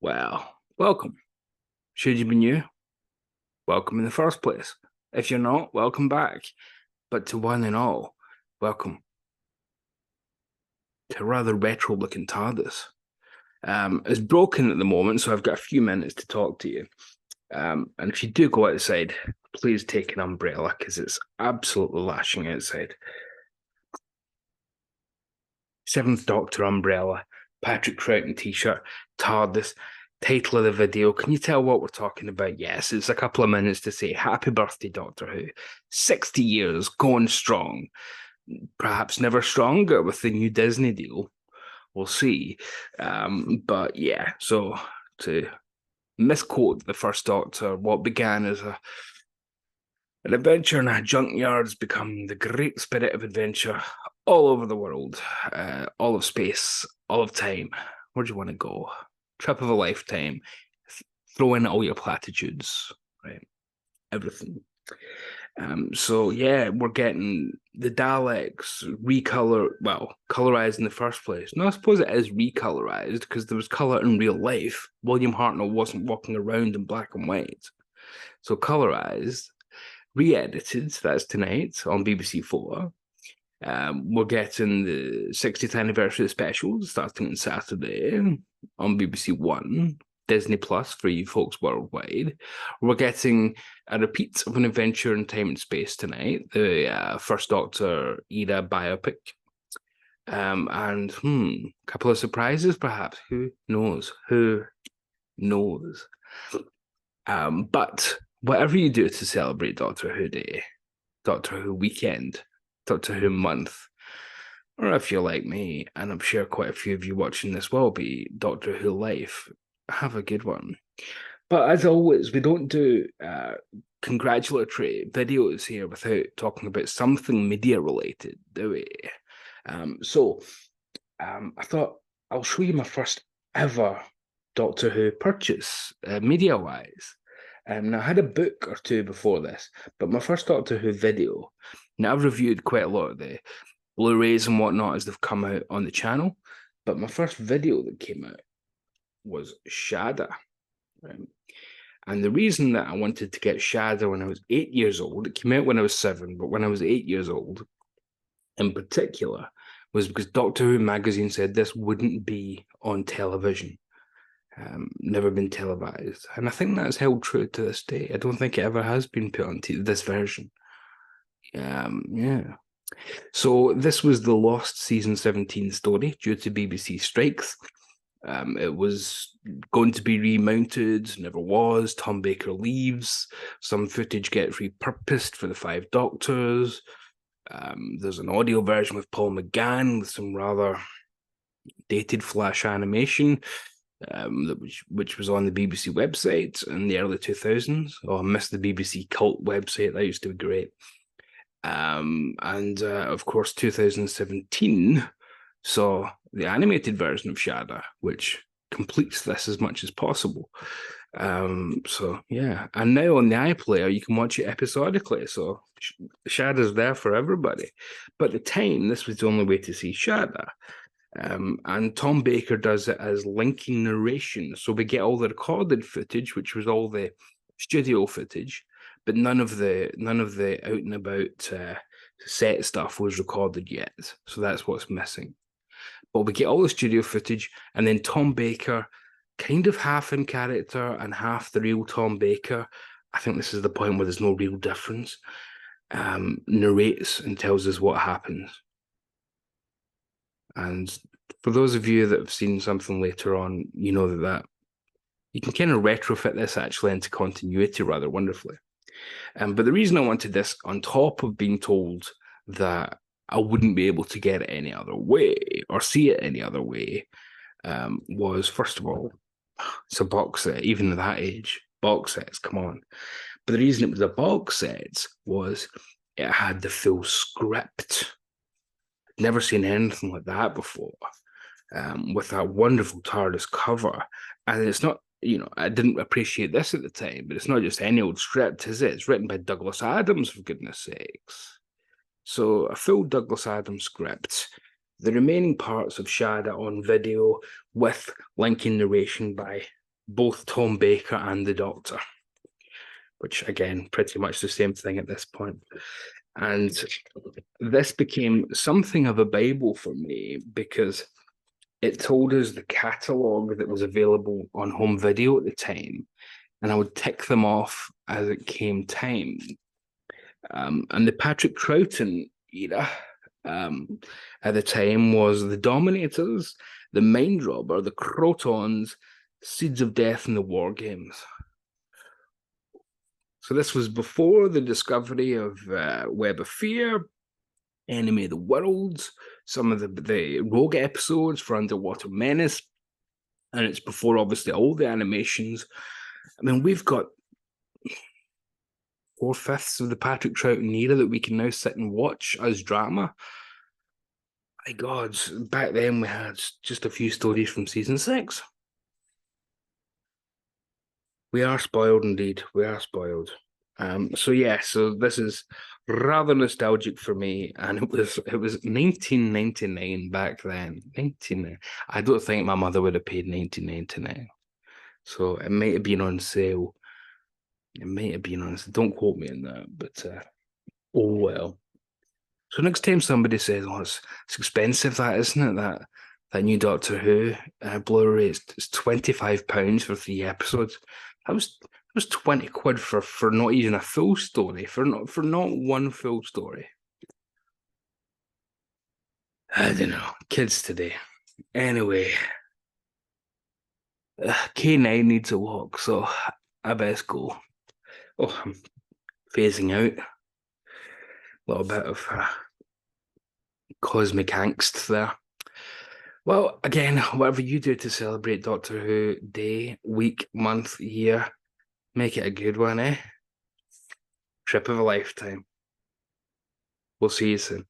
Well, welcome. Should you be new? Welcome in the first place. If you're not, welcome back. But to one and all, welcome to a rather retro looking TARDIS. It's broken at the moment, so I've got a few minutes to talk to you. And if you do go outside, please take an umbrella because it's absolutely lashing outside. Seventh Doctor umbrella, Patrick Troughton t-shirt, TARDIS, title of the video. Can you tell what we're talking about? Yes, it's a couple of minutes to say happy birthday, Doctor Who. 60 years, going strong. Perhaps never stronger with the new Disney deal. We'll see. But yeah, so to misquote the first Doctor, what began as an adventure in a junkyard has become the great spirit of adventure all over the world, all of space, all of time. Where do you want to go? Trip of a lifetime. Throw in all your platitudes, right? Everything. So yeah, we're getting the Daleks colorized in the first place. No, I suppose it is recolorized because there was color in real life. William Hartnell wasn't walking around in black and white. So colorized, re-edited, that's tonight on BBC Four. We're getting the 60th anniversary special starting on Saturday on BBC One, Disney Plus for you folks worldwide. We're getting a repeat of an adventure in time and space tonight, the First Doctor era biopic. And a couple of surprises perhaps. Who knows? Who knows? But whatever you do to celebrate Doctor Who Day, Doctor Who weekend, Doctor Who month, or if you're like me, and I'm sure quite a few of you watching this will be, Doctor Who life, have a good one. But as always, we don't do congratulatory videos here without talking about something media related, do we? I thought I'll show you my first ever Doctor Who purchase, media wise. Now, I had a book or two before this, but my first Doctor Who video. Now, I've reviewed quite a lot of the Blu-rays and whatnot as they've come out on the channel, but my first video that came out was Shada. And the reason that I wanted to get Shada when I was 8 years old, it came out when I was 7, but when I was 8 years old in particular, was because Doctor Who magazine said this wouldn't be on television. Never been televised. And I think that's held true to this day. I don't think it ever has been put on this version. Yeah. So this was the lost season 17 story due to BBC strikes. It was going to be remounted, never was. Tom Baker leaves. Some footage gets repurposed for the Five Doctors. There's an audio version with Paul McGann with some rather dated flash animation, which was on the BBC website in the early 2000s. Oh, I missed the BBC cult website. That used to be great. Of course, 2017 saw the animated version of Shada, which completes this as much as possible. So yeah, and now on the iPlayer you can watch it episodically. So Shada's there for everybody. But at the time, this was the only way to see Shada. And Tom Baker does it as linking narration. So we get all the recorded footage, which was all the studio footage, but none of the out and about set stuff was recorded yet. So that's what's missing. But we get all the studio footage, and then Tom Baker, kind of half in character and half the real Tom Baker. I think this is the point where there's no real difference. Narrates and tells us what happens. And for those of you that have seen something later on, you know that you can kind of retrofit this actually into continuity rather wonderfully. But the reason I wanted this, on top of being told that I wouldn't be able to get it any other way or see it any other way, was, first of all, it's a box set, even at that age. Box sets, come on. But the reason it was a box set was it had the full script. Never seen anything like that before, with that wonderful TARDIS cover. And it's not, I didn't appreciate this at the time, but it's not just any old script, is it? It's written by Douglas Adams, for goodness sakes. So a full Douglas Adams script, the remaining parts of Shada on video with linking narration by both Tom Baker and the Doctor, which again, pretty much the same thing at this point. And this became something of a Bible for me because it told us the catalogue that was available on home video at the time, and I would tick them off as it came time. And the Patrick Troughton era at the time was the Dominators, the Mind Robber, the Crotons, Seeds of Death, and the War Games. So this was before the discovery of Web of Fear, Enemy of the Worlds, some of the Rogue episodes for Underwater Menace, and it's before obviously all the animations. I mean, we've got 4/5 of the Patrick Troughton era that we can now sit and watch as drama. My God, back then we had just a few stories from season 6. We are spoiled indeed. We are spoiled. So this is rather nostalgic for me, and it was 1999 back then. 19. I don't think my mother would have paid 1999. So it might have been on sale. It might have been on sale. Don't quote me on that, but oh well. So next time somebody says, "Oh, it's expensive," that isn't it? That new Doctor Who Blu-ray, it's £25 for 3 episodes. That was 20 quid for not even a full story, for not one full story. I don't know, kids today. Anyway, K9 needs a walk, so I best go. Oh, I'm phasing out. A little bit of cosmic angst there. Well, again, whatever you do to celebrate Doctor Who day, week, month, year, make it a good one, eh? Trip of a lifetime. We'll see you soon.